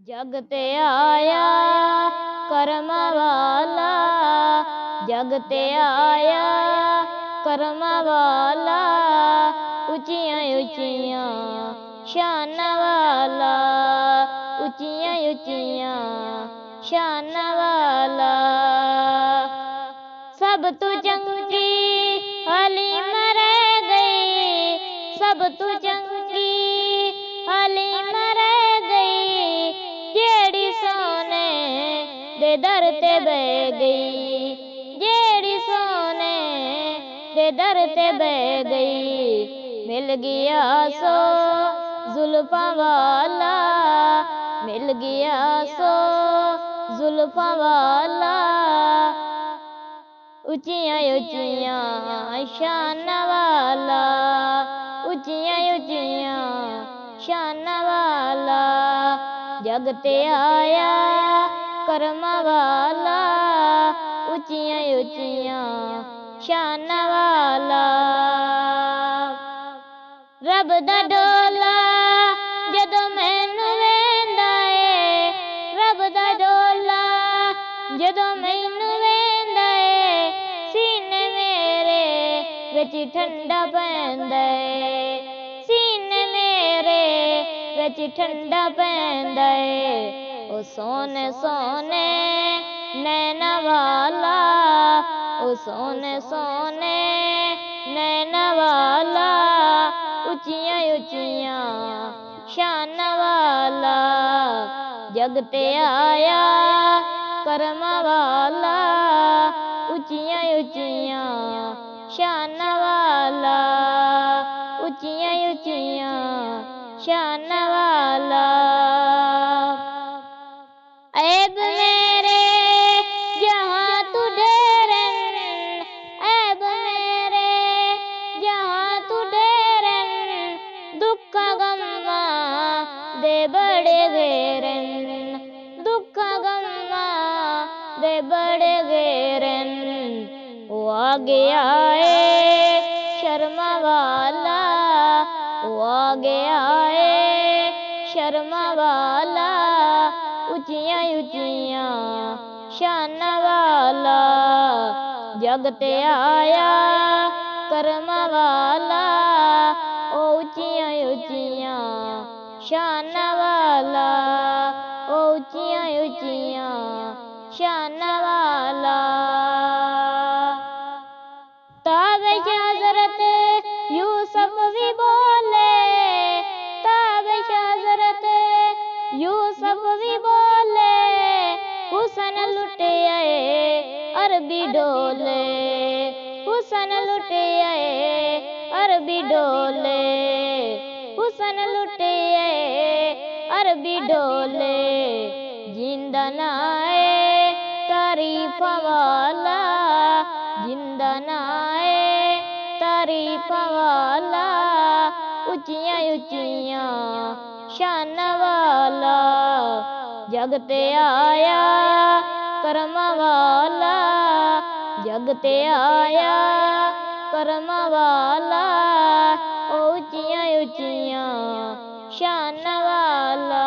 जग ते आया करम वाला, जग ते आया करम वाला, उचियां उचियां शान वाला, उचियां उचियां शान वाला। सब तू चंगी हलीम रह गई, सब तू चंगी हलीम रह गई, जेड़ी सोने दे दर ते बह गई, जेड़ी सोने दे दर ते बह गई। मिल गया सो जुल्फां वाला, मिल गया सो जुल्फां वाला, उचियां उचियां शान वाला, उचियां उचियां शान वाला। जग ते आया करम वाला, उचियां उचियां शान वाला। रब दा डोला जदों मैनूं वेंदा ए, रब दा डोला जदों मैनूं वेंदा ए, सीने मेरे विच ठंडा पैंदा ए, सीने मेरे विच ठंडा पैंदा ए। ओ सोने सोने नैन वाला, ओ सोने सोने नैन वाला, उचियां उचियां शान वाला। जग ते आया करम वाला, उचियां उचियां शान वाला, उचियां उचियां शान वाला। ऐब मेरे जहाँ तू ढेरन, ऐब मेरे जहाँ तू ढेरन, दुख गम्मा दे बड़े घेरन, दुख गम्मा दे बड़े घेरन। वो आ गया है शर्म वाला, वो आ गया है शर्म वाला, उचियां उचियां शान वाला। जग ते आया करम वाला, ओ उचियां उचियां शान वाला, ओ उचियां उचियां शान वाला। ताबिश हज़रत यूसुफ भी बोले, ताबिश हज़रत यूसुफ भी बोले, हुसन लुटे आए अरबी डोले, हुसन लुटे आए अरबी डोले, हुसन लुटे आए अरबी डोले। जिंदा नाए तारीफ वाला, जिंदा नाए तारीफ वाला, उचियां उचियां शान वाला। जग ते आया करम वाला, जग ते आया करम वाला, ओ उचियां उचियां शान वाला।